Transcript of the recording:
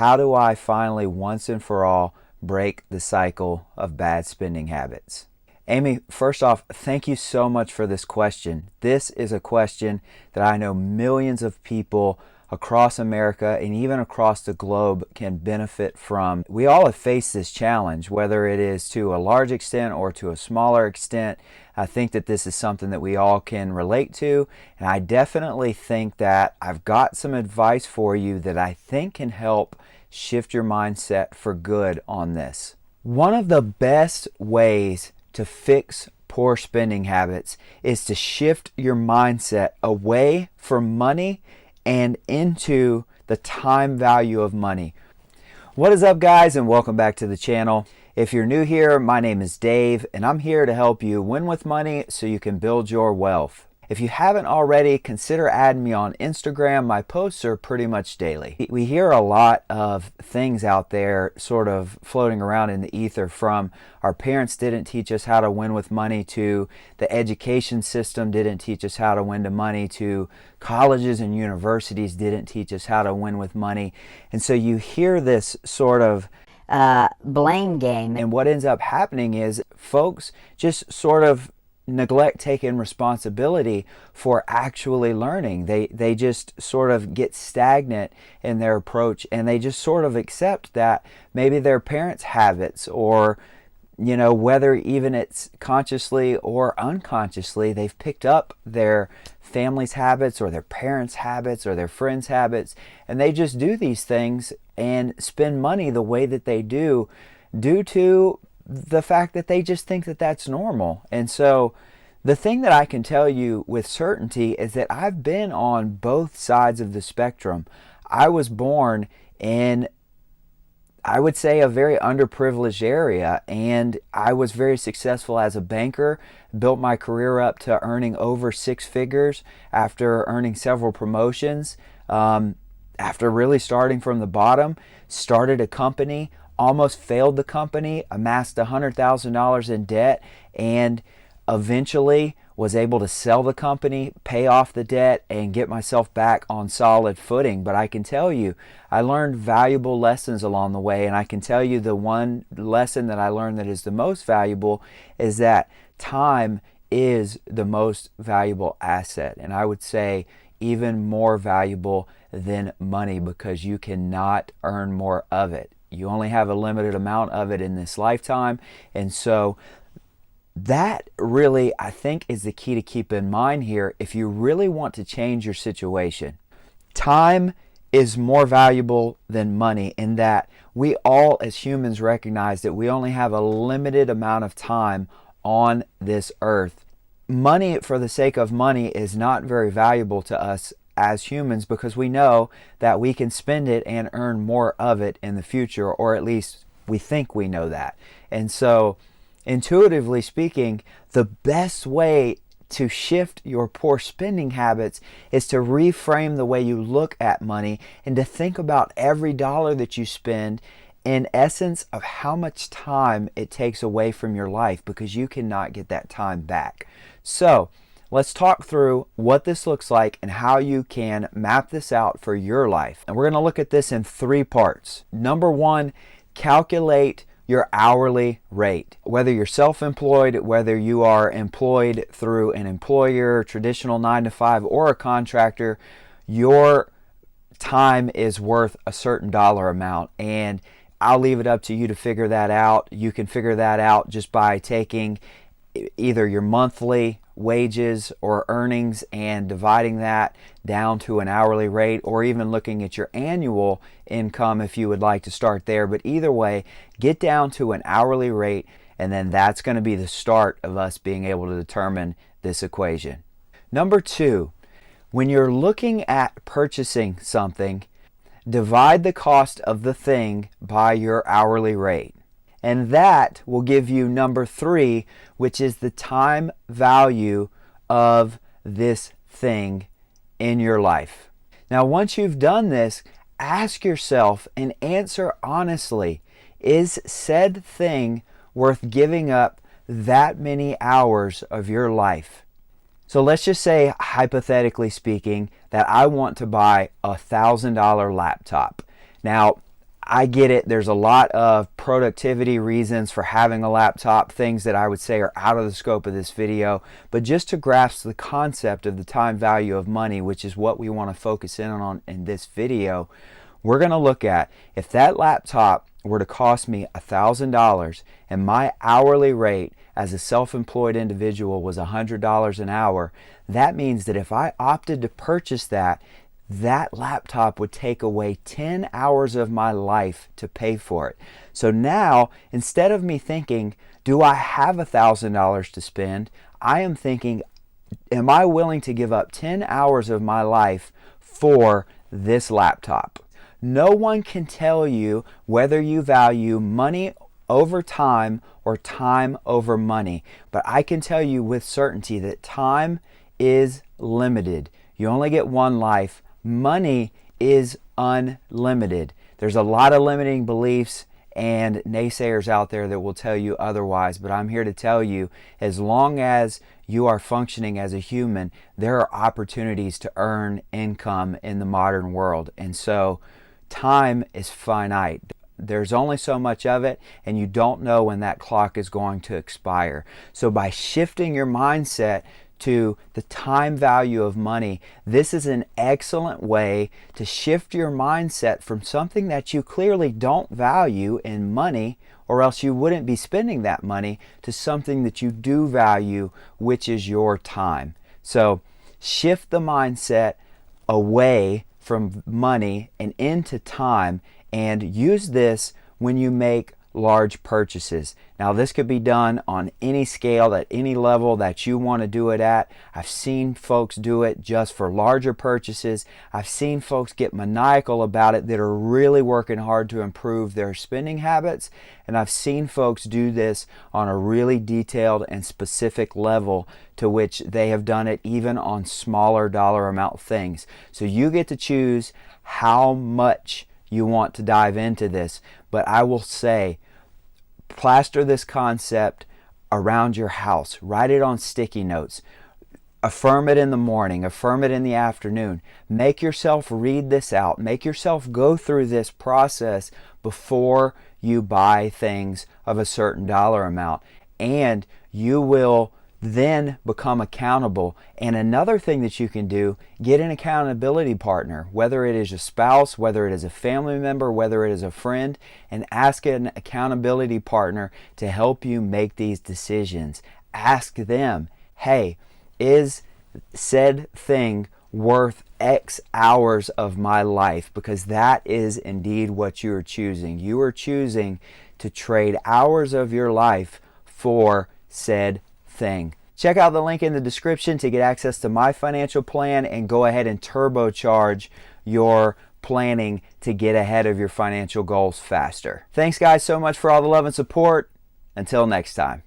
how do I finally once and for all break the cycle of bad spending habits? Amy, first off, thank you so much for this question. This is a question that I know millions of people across America and even across the globe can benefit from. We all have faced this challenge, whether it is to a large extent or to a smaller extent. I think that this is something that we all can relate to, and I definitely think that I've got some advice for you that I think can help shift your mindset for good on this. One of the best ways to fix poor spending habits is to shift your mindset away from money and into the time value of money. What is up, guys, and welcome back to the channel. If you're new here, my name is Dave, and I'm here to help you win with money so you can build your wealth. If you haven't already, consider adding me on Instagram. My posts are pretty much daily. We hear a lot of things out there sort of floating around in the ether, from our parents didn't teach us how to win with money, to the education system didn't teach us how to win to money, to colleges and universities didn't teach us how to win with money. And so you hear this sort of blame game. And what ends up happening is folks just sort of neglect taking responsibility for actually learning. They just sort of get stagnant in their approach, and they just sort of accept that maybe their parents' habits, or whether even it's consciously or unconsciously, they've picked up their family's habits or their parents' habits or their friends' habits, and they just do these things and spend money the way that they do due to the fact that they just think that that's normal. And so the thing that I can tell you with certainty is that I've been on both sides of the spectrum. I was born in, I would say, a very underprivileged area, and I was very successful as a banker, built my career up to earning over six figures after earning several promotions, after really starting from the bottom. Started a company, almost failed the company, amassed $100,000 in debt, and eventually was able to sell the company, pay off the debt, and get myself back on solid footing. But I can tell you, I learned valuable lessons along the way, and I can tell you the one lesson that I learned that is the most valuable is that time is the most valuable asset, and I would say even more valuable than money, because you cannot earn more of it. You only have a limited amount of it in this lifetime. And so that really, I think, is the key to keep in mind here if you really want to change your situation. Time is more valuable than money, in that we all as humans recognize that we only have a limited amount of time on this earth. Money for the sake of money is not very valuable to us as humans, because we know that we can spend it and earn more of it in the future, or at least we think we know that. And so intuitively speaking, the best way to shift your poor spending habits is to reframe the way you look at money, and to think about every dollar that you spend in essence of how much time it takes away from your life, because you cannot get that time back. So let's talk through what this looks like and how you can map this out for your life. And we're going to look at this in three parts. Number one, calculate your hourly rate. Whether you're self-employed, whether you are employed through an employer, traditional 9-to-5, or a contractor, your time is worth a certain dollar amount, and I'll leave it up to you to figure that out. You can figure that out just by taking either your monthly wages or earnings and dividing that down to an hourly rate, or even looking at your annual income if you would like to start there. But either way, get down to an hourly rate, and then that's going to be the start of us being able to determine this equation. Number two, when you're looking at purchasing something, divide the cost of the thing by your hourly rate. And that will give you number three, which is the time value of this thing in your life. Now, once you've done this, ask yourself and answer honestly, is said thing worth giving up that many hours of your life? So let's just say, hypothetically speaking, that I want to buy a $1,000 laptop. Now, I get it. There's a lot of productivity reasons for having a laptop, things that I would say are out of the scope of this video. But just to grasp the concept of the time value of money, which is what we want to focus in on in this video, we're going to look at if that laptop were to cost me $1,000 and my hourly rate as a self-employed individual was $100 an hour, that means that if I opted to purchase that, that laptop would take away 10 hours of my life to pay for it. So now, instead of me thinking, do I have $1,000 to spend? I am thinking, am I willing to give up 10 hours of my life for this laptop? No one can tell you whether you value money over time or time over money. But I can tell you with certainty that time is limited. You only get one life. Money is unlimited. There's a lot of limiting beliefs and naysayers out there that will tell you otherwise, but I'm here to tell you, as long as you are functioning as a human, there are opportunities to earn income in the modern world. And so time is finite. There's only so much of it, and you don't know when that clock is going to expire. So by shifting your mindset to the time value of money, this is an excellent way to shift your mindset from something that you clearly don't value in money, or else you wouldn't be spending that money, to something that you do value, which is your time. So shift the mindset away from money and into time, and use this when you make large purchases. Now, this could be done on any scale, at any level that you want to do it at. I've seen folks do it just for larger purchases. I've seen folks get maniacal about it that are really working hard to improve their spending habits. And I've seen folks do this on a really detailed and specific level, to which they have done it even on smaller dollar amount things. So you get to choose how much you want to dive into this. But I will say, plaster this concept around your house. Write it on sticky notes. Affirm it in the morning. Affirm it in the afternoon. Make yourself read this out. Make yourself go through this process before you buy things of a certain dollar amount. And you will then become accountable. And another thing that you can do, get an accountability partner, whether it is a spouse, whether it is a family member, whether it is a friend, and ask an accountability partner to help you make these decisions. Ask them, hey, is said thing worth X hours of my life? Because that is indeed what you are choosing. You are choosing to trade hours of your life for said thing. Check out the link in the description to get access to my financial plan, and go ahead and turbocharge your planning to get ahead of your financial goals faster. Thanks guys so much for all the love and support. Until next time.